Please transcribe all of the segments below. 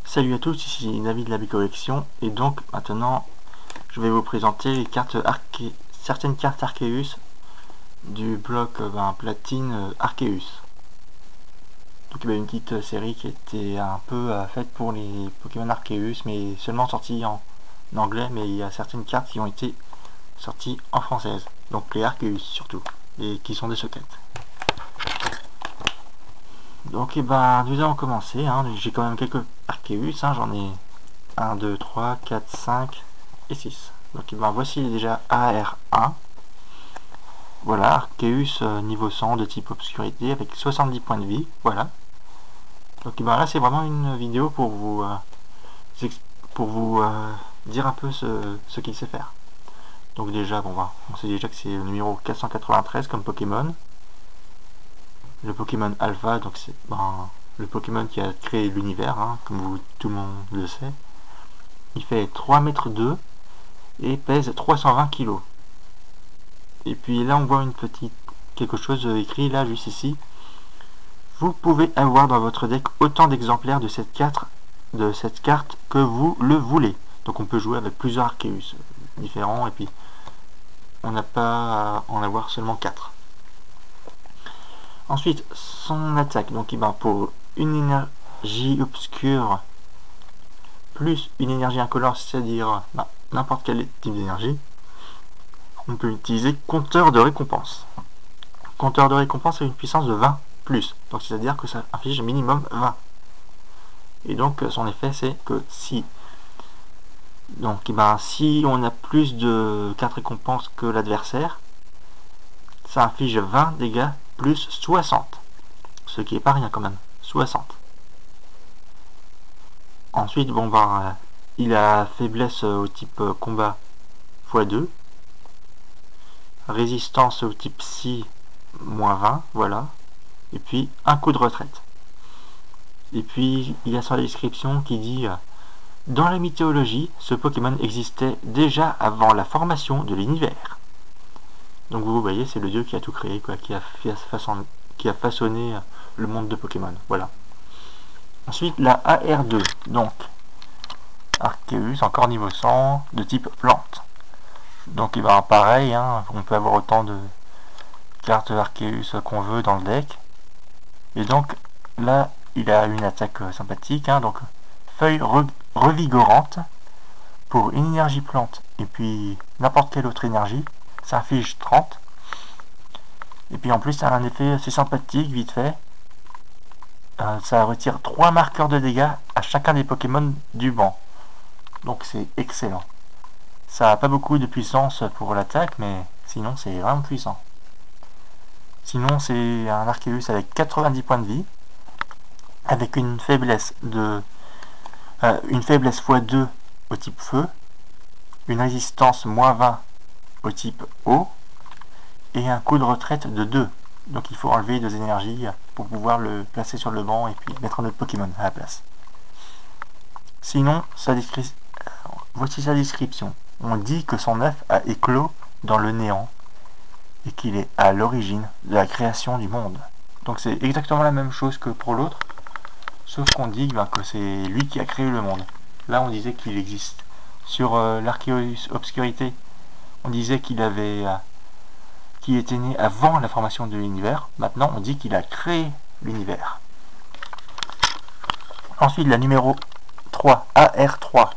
Salut à tous, ici David de la Bicollection, et donc maintenant je vais vous présenter les cartes certaines cartes Arceus du bloc platine Arceus. Donc il y a une petite série qui était un peu faite pour les Pokémon Arceus, mais seulement sortie en anglais, mais il y a certaines cartes qui ont été sorties en française, donc les Arceus surtout, et qui sont des sockets. Donc nous allons commencer, j'ai quand même quelques Arceus, j'en ai 1, 2, 3, 4, 5 et 6. Donc voici déjà AR1. Voilà, Arceus niveau 100 de type obscurité avec 70 points de vie. Voilà. Donc là c'est vraiment une vidéo pour vous dire un peu ce qu'il sait faire. Donc déjà, on sait déjà que c'est le numéro 493 comme Pokémon. Le Pokémon Alpha, donc c'est le Pokémon qui a créé l'univers, comme tout le monde le sait. Il fait 3 mètres 2 et pèse 320 kg. Et puis là on voit quelque chose écrit là juste ici. Vous pouvez avoir dans votre deck autant d'exemplaires de cette carte que vous le voulez. Donc on peut jouer avec plusieurs Arceus différents et puis on n'a pas à en avoir seulement 4. Ensuite, son attaque, donc pour une énergie obscure plus une énergie incolore, c'est-à-dire n'importe quel type d'énergie, on peut utiliser compteur de récompense. Compteur de récompense a une puissance de 20 plus, donc c'est-à-dire que ça inflige minimum 20. Et donc son effet c'est que si on a plus de 4 récompenses que l'adversaire, ça inflige 20 dégâts plus 60, ce qui est pas rien quand même, 60. Ensuite il a faiblesse au type combat x2, résistance au type psy moins 20, voilà, et puis un coup de retraite. Et puis il y a sa description qui dit dans la mythologie, ce Pokémon existait déjà avant la formation de l'univers. Donc vous voyez, c'est le dieu qui a tout créé, qui a façonné le monde de Pokémon. Voilà. Ensuite, la AR2, donc Arceus, encore niveau 100, de type plante. Donc pareil, on peut avoir autant de cartes Arceus qu'on veut dans le deck. Et donc là, il a une attaque sympathique, donc feuille revigorante pour une énergie plante et puis n'importe quelle autre énergie, ça inflige 30. Et puis en plus, ça a un effet assez sympathique, vite fait. Ça retire 3 marqueurs de dégâts à chacun des Pokémon du banc. Donc c'est excellent. Ça n'a pas beaucoup de puissance pour l'attaque, mais sinon c'est vraiment puissant. Sinon c'est un Arceus avec 90 points de vie, avec une faiblesse x2 au type feu, une résistance moins 20 au type eau, et un coup de retraite de 2. Donc il faut enlever 2 énergies pour pouvoir le placer sur le banc et puis mettre un autre Pokémon à la place. Sinon, voici sa description. On dit que son œuf a éclos dans le néant et qu'il est à l'origine de la création du monde. Donc c'est exactement la même chose que pour l'autre, sauf qu'on dit que c'est lui qui a créé le monde. Là on disait qu'il existe. Sur l'Arceus Obscurité, on disait qu'il était né avant la formation de l'univers. Maintenant on dit qu'il a créé l'univers. Ensuite la numéro 3, AR3.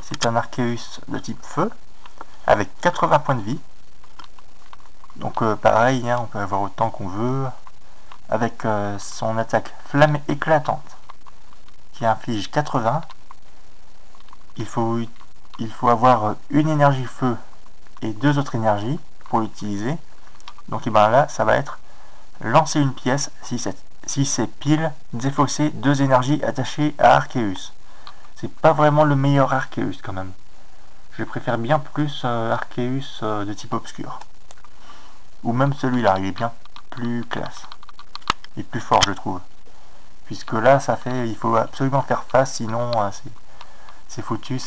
C'est un Arceus de type feu avec 80 points de vie. Donc pareil, on peut avoir autant qu'on veut. Avec son attaque flamme éclatante qui inflige 80. Il faut avoir une énergie feu et 2 autres énergies pour l'utiliser. Donc là, ça va être lancer une pièce si c'est pile défausser 2 énergies attachées à Arceus. C'est pas vraiment le meilleur Arceus quand même. Je préfère bien plus Arceus de type obscur. Ou même celui-là, il est bien plus classe. Et plus fort, je trouve. Puisque là, il faut absolument faire face, sinon c'est foutu,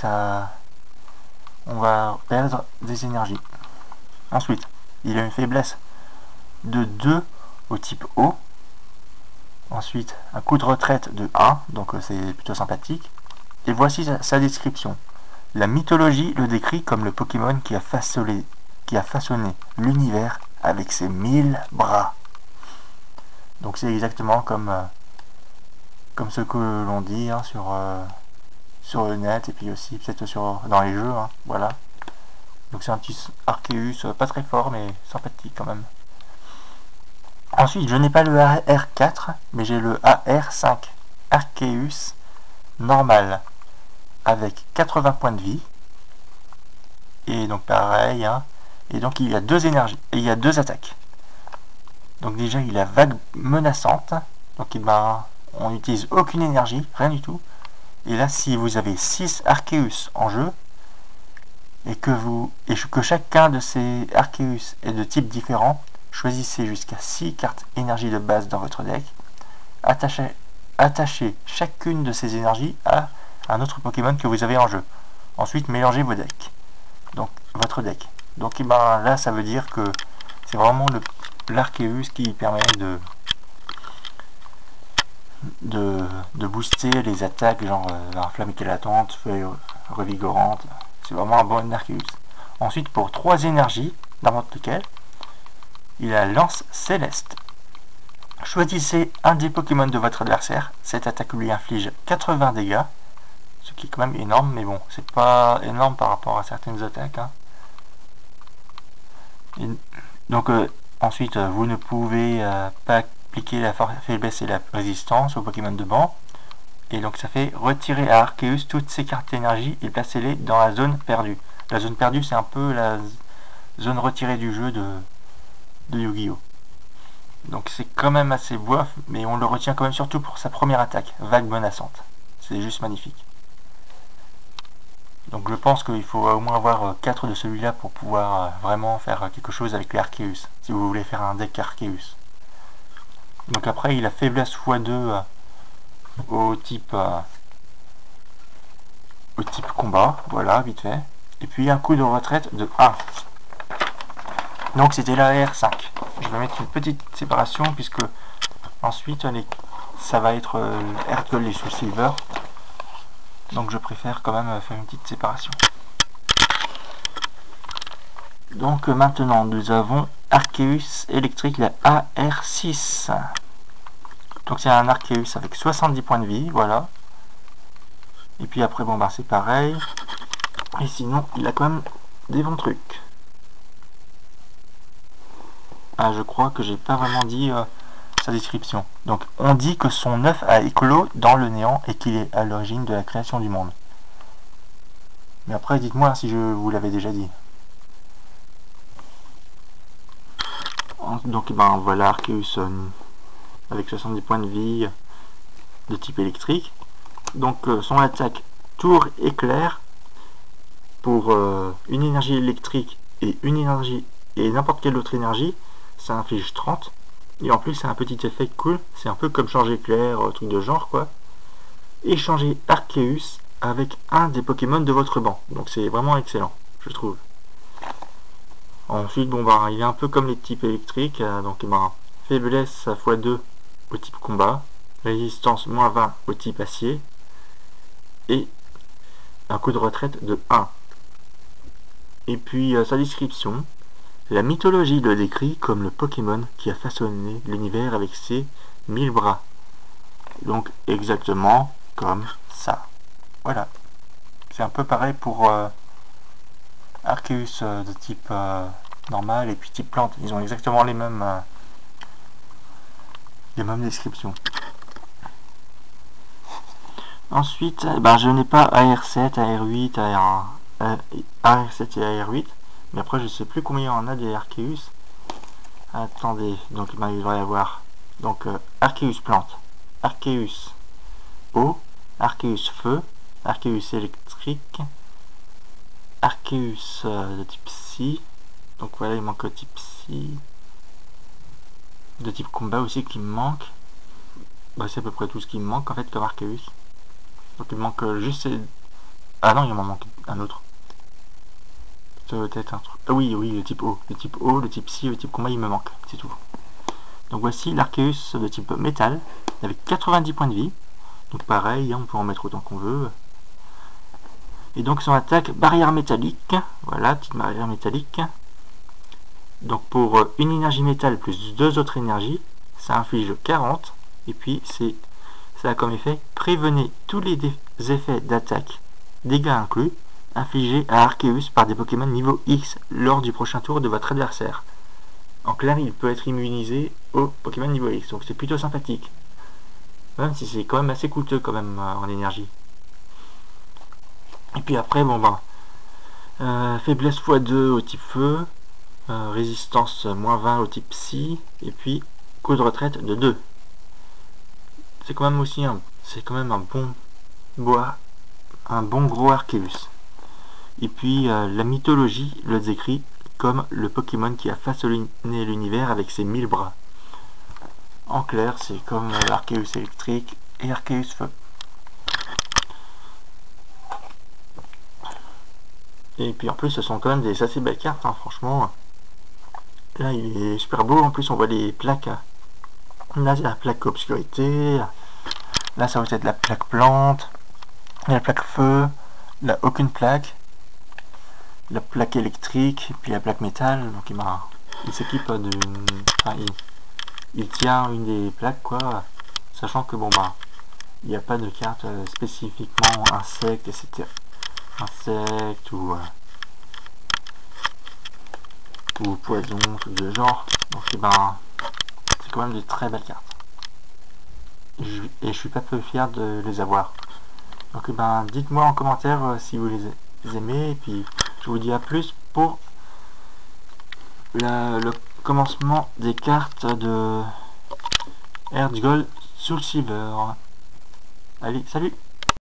on va perdre des énergies. Ensuite, il a une faiblesse de 2 au type eau. Ensuite, un coup de retraite de 1, donc c'est plutôt sympathique. Et voici sa description. La mythologie le décrit comme le Pokémon qui a façonné l'univers avec ses 1000 bras. Donc c'est exactement comme ce que l'on dit hein, sur le net et puis aussi peut-être dans les jeux. Hein, voilà. Donc c'est un petit Arceus, pas très fort mais sympathique quand même. Ensuite, je n'ai pas le AR4, mais j'ai le AR5 Arceus normal avec 80 points de vie. Et donc pareil, hein. Et donc il y a 2 énergies, et il y a 2 attaques. Donc déjà il a vague menaçante, donc on n'utilise aucune énergie, rien du tout. Et là si vous avez 6 Arceus en jeu, et que chacun de ces Arceus est de type différent, choisissez jusqu'à 6 cartes énergie de base dans votre deck, attachez chacune de ces énergies à un autre Pokémon que vous avez en jeu. Ensuite mélangez vos decks. Donc votre deck. Donc là ça veut dire que c'est vraiment l'Arceus qui permet de booster les attaques genre flamme éclatante, feuille revigorante. C'est vraiment un bon Arceus. Ensuite pour 3 énergies, n'importe lequel, il a lance céleste. Choisissez un des Pokémon de votre adversaire. Cette attaque lui inflige 80 dégâts. Ce qui est quand même énorme, mais bon, c'est pas énorme par rapport à certaines attaques. Hein. Donc ensuite, vous ne pouvez pas appliquer la faiblesse et la résistance aux Pokémon de banc. Et donc ça fait retirer à Arceus toutes ses cartes d'énergie et placer-les dans la zone perdue. La zone perdue, c'est un peu la zone retirée du jeu de Yu-Gi-Oh! Donc c'est quand même assez bof, mais on le retient quand même surtout pour sa première attaque, vague menaçante. C'est juste magnifique. Donc je pense qu'il faut au moins avoir 4 de celui-là pour pouvoir vraiment faire quelque chose avec les Arceus, si vous voulez faire un deck Arceus. Donc après il a faiblesse x2 au type combat, voilà, vite fait. Et puis un coup de retraite de 1. Donc c'était la R5. Je vais mettre une petite séparation puisque ensuite ça va être Hercule et Soul Silver. Donc je préfère quand même faire une petite séparation. Donc maintenant nous avons Arceus électrique, la AR6. Donc c'est un Arceus avec 70 points de vie, voilà. Et puis après bon c'est pareil. Et sinon il a quand même des bons trucs. Ah je crois que j'ai pas vraiment dit sa description. Donc on dit que son œuf a éclos dans le néant et qu'il est à l'origine de la création du monde. Mais après dites-moi si je vous l'avais déjà dit. Donc voilà Arceus avec 70 points de vie de type électrique. Donc son attaque tour éclair pour une énergie électrique et une énergie et n'importe quelle autre énergie, ça inflige 30. Et en plus c'est un petit effet cool, c'est un peu comme changer éclair, truc de genre quoi. Échanger Arceus avec un des Pokémon de votre banc. Donc c'est vraiment excellent, je trouve. Ensuite il est un peu comme les types électriques, donc faiblesse x2 au type combat, résistance -20 au type acier, et un coup de retraite de 1. Et puis sa description. La mythologie le décrit comme le Pokémon qui a façonné l'univers avec ses 1000 bras. Donc exactement comme ça. Voilà. C'est un peu pareil pour Arceus de type normal et puis type plante. Ils ont exactement les mêmes descriptions. Ensuite, je n'ai pas AR7, AR8, AR7 et AR8. Mais après, je sais plus combien il y en a des Arceus. Attendez, donc il devrait y avoir donc Arceus plante, Arceus eau, Arceus feu, Arceus électrique, Arceus de type psy. Donc voilà, il manque le type psy. De type combat aussi qui me manque. C'est à peu près tout ce qui me manque en fait comme Arceus. Donc il manque juste... Ah non, il m'en manque un autre. Peut-être un truc. Ah oui, le type O. Le type O, le type psy, le type combat, il me manque. C'est tout. Donc voici l'Arceus de type métal, avec 90 points de vie. Donc pareil, on peut en mettre autant qu'on veut. Et donc son attaque, barrière métallique. Voilà, petite barrière métallique. Donc pour une énergie métal plus 2 autres énergies, ça inflige 40. Et puis ça a comme effet, prévenez tous les effets d'attaque, dégâts inclus, infligés à Arceus par des Pokémon niveau X lors du prochain tour de votre adversaire. En clair, il peut être immunisé aux Pokémon niveau X, donc c'est plutôt sympathique. Même si c'est quand même assez coûteux quand même en énergie. Et puis après, bon ben, faiblesse x2 au type feu, résistance -20 au type psy, et puis coup de retraite de 2. C'est quand même aussi un bon gros Arceus. Et puis la mythologie le décrit comme le Pokémon qui a façonné l'univers avec ses 1000 bras. En clair, c'est comme Arceus électrique et Arceus feu. Et puis en plus, ce sont quand même des assez belles cartes, hein, franchement. Là, il est super beau. En plus, on voit les plaques. Là, c'est la plaque obscurité. Là, ça va être la plaque plante. La plaque feu. Là, aucune plaque. La plaque électrique. Et puis la plaque métal. Donc, il s'équipe d'une. Enfin, il tient une des plaques, quoi. Sachant que, bon, bah, il n'y a pas de carte spécifiquement insectes, etc. Insectes ou poison, tout de genre. Donc, c'est quand même de très belles cartes. Et je suis pas peu fier de les avoir. Donc dites-moi en commentaire si vous les aimez, et puis je vous dis à plus pour le commencement des cartes de Heart Gold Soul Silver. Allez, salut!